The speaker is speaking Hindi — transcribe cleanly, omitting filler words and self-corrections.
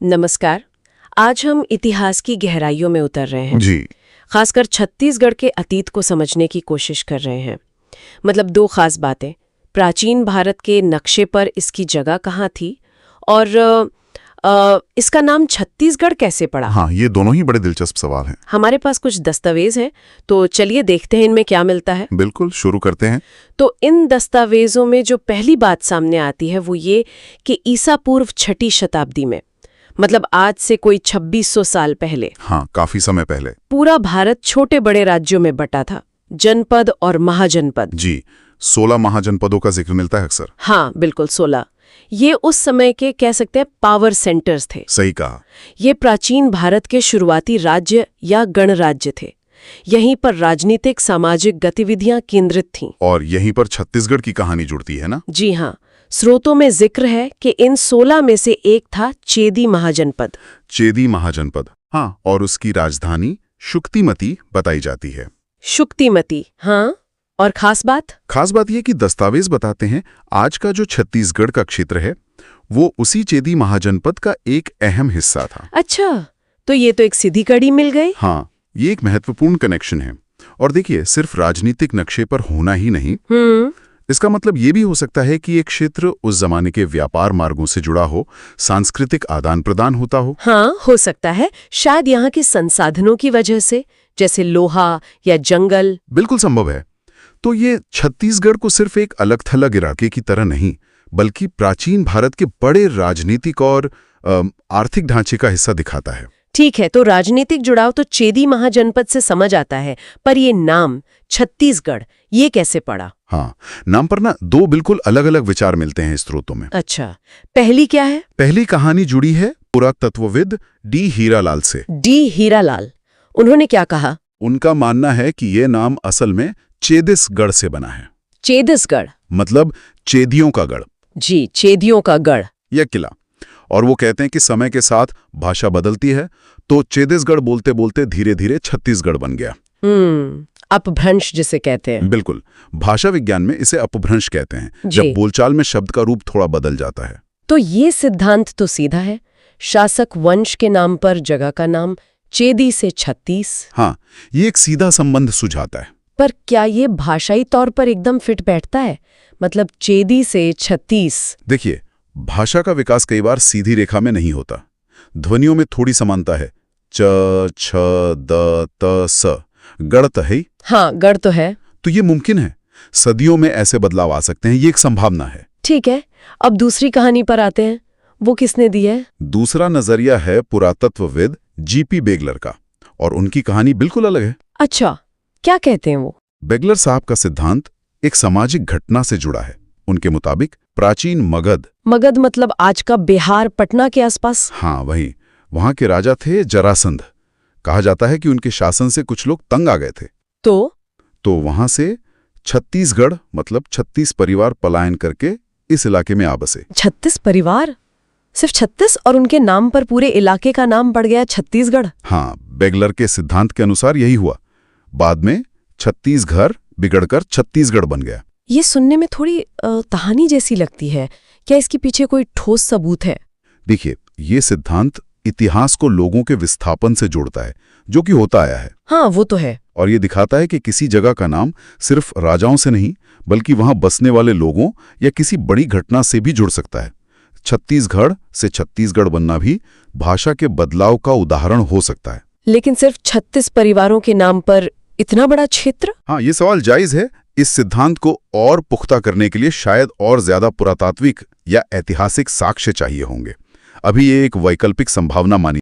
नमस्कार। आज हम इतिहास की गहराइयों में उतर रहे हैं। जी। खासकर छत्तीसगढ़ के अतीत को समझने की कोशिश कर रहे हैं। मतलब दो खास बातें, प्राचीन भारत के नक्शे पर इसकी जगह कहाँ थी और इसका नाम छत्तीसगढ़ कैसे पड़ा। हाँ, ये दोनों ही बड़े दिलचस्प सवाल हैं। हमारे पास कुछ दस्तावेज हैं, तो चलिए देखते हैं इनमें क्या मिलता है। बिल्कुल, शुरू करते हैं। तो इन दस्तावेजों में जो पहली बात सामने आती है वो ये कि ईसा पूर्व 6वीं शताब्दी में, मतलब आज से कोई 2600 साल पहले, हाँ, काफी समय पहले। पूरा भारत छोटे बड़े राज्यों में बटा था, जनपद और महाजनपद। जी, 16 महाजनपदों का जिक्र मिलता है अक्सर। हाँ बिल्कुल, 16। ये उस समय के कह सकते हैं पावर सेंटर्स थे। सही कहा। ये प्राचीन भारत के शुरुआती राज्य या गणराज्य थे। यहीं पर राजनीतिक सामाजिक गतिविधियां केंद्रित थीं। और यहीं पर छत्तीसगढ़ की कहानी जुड़ती है ना। जी हाँ, स्रोतों में जिक्र है कि इन 16 में से एक था चेदी महाजनपद। चेदी महाजनपद, हाँ, और उसकी राजधानी शुक्तिमती बताई जाती है। शुक्तिमती, हाँ। और खास बात यह कि दस्तावेज बताते हैं आज का जो छत्तीसगढ़ का क्षेत्र है वो उसी चेदी महाजनपद का एक अहम हिस्सा था। अच्छा, तो ये तो एक सीधी कड़ी मिल गई। हाँ, ये एक महत्वपूर्ण कनेक्शन है। और देखिए, सिर्फ राजनीतिक नक्शे पर होना ही नहीं, इसका मतलब ये भी हो सकता है कि एक क्षेत्र उस जमाने के व्यापार मार्गों से जुड़ा हो, सांस्कृतिक आदान प्रदान होता हो। हाँ, हो सकता है। शायद यहाँ के संसाधनों की वजह से, जैसे लोहा या जंगल। बिल्कुल संभव है। तो ये छत्तीसगढ़ को सिर्फ एक अलग थलग इलाके की तरह नहीं, बल्कि प्राचीन भारत के बड़े राजनीतिक और आर्थिक ढांचे का हिस्सा दिखाता है। ठीक है, तो राजनीतिक जुड़ाव तो चेदी महाजनपद से समझ आता है, पर ये नाम छत्तीसगढ़ ये कैसे पड़ा? हाँ, नाम पर ना दो बिल्कुल अलग अलग विचार मिलते हैं स्रोतों में। अच्छा, पहली क्या है? पहली कहानी जुड़ी है पुरातत्वविद डी हीरालाल से। डी हीरालाल, उन्होंने क्या कहा? उनका मानना है कि ये नाम असल में चेदिसगढ़ से बना है। चेदिसगढ़ मतलब चेदियों का गढ़। जी, चेदियों का गढ़ या किला। और वो कहते हैं कि समय के साथ भाषा बदलती है, तो चेदिसगढ़ बोलते बोलते धीरे धीरे छत्तीसगढ़ बन गया। अपभ्रंश जिसे कहते हैं। बिल्कुल, भाषा विज्ञान में इसे अपभ्रंश कहते हैं, जब बोलचाल में शब्द का रूप थोड़ा बदल जाता है। तो ये सिद्धांत तो सीधा है, शासक वंश के नाम पर जगह का नाम चेदी से छत्तीस। हाँ, ये एक सीधा संबंध सुझाता है। पर क्या ये भाषाई तौर पर एकदम फिट बैठता है? मतलब चेदी से छत्तीस। देखिए, भाषा का विकास कई बार सीधी रेखा में नहीं होता। ध्वनियों में थोड़ी समानता है। च, छ, द, त, स। गढ़ तो है। हाँ, गढ़ तो है। तो ये मुमकिन है, सदियों में ऐसे बदलाव आ सकते हैं, ये एक संभावना है। ठीक है, अब दूसरी कहानी पर आते हैं। वो किसने दी है? दूसरा नजरिया है पुरातत्वविद जीपी बेगलर का, और उनकी कहानी बिल्कुल अलग है। अच्छा, क्या कहते हैं वो? बेगलर साहब का सिद्धांत एक सामाजिक घटना से जुड़ा है। उनके मुताबिक प्राचीन मगध मतलब आज का बिहार, पटना के आसपास? हाँ, वहां के राजा थे जरासंध। कहा जाता है कि उनके शासन से कुछ लोग तंग आ गए थे। तो वहां से छत्तीसगढ़ मतलब 36 परिवार पलायन करके इस इलाके में आ बसे। 36 परिवार? सिर्फ 36? और उनके नाम पर पूरे इलाके का नाम पड़ गया छत्तीसगढ़? हाँ, बेगलर के सिद्धांत के अनुसार यही हुआ। बाद में 36 घर बिगड़कर छत्तीसगढ़ बन गया। ये सुनने में थोड़ी कहानी जैसी लगती है। क्या इसके पीछे कोई ठोस सबूत है? देखिए, ये सिद्धांत इतिहास को लोगों के विस्थापन से जोड़ता है, जो कि होता आया है। हाँ, वो तो है। और ये दिखाता है कि किसी जगह का नाम सिर्फ राजाओं से नहीं, बल्कि वहां बसने वाले लोगों या किसी बड़ी घटना से भी जुड़ सकता है। छत्तीसगढ़ से छत्तीसगढ़ बनना भी भाषा के बदलाव का उदाहरण हो सकता है। लेकिन सिर्फ 36 परिवारों के नाम पर इतना बड़ा क्षेत्र? हाँ, ये सवाल जायज है। इस सिद्धांत को और पुख्ता करने के लिए शायद और ज्यादा पुरातात्विक या ऐतिहासिक साक्ष्य चाहिए होंगे। अभी ये एक वैकल्पिक संभावना मानी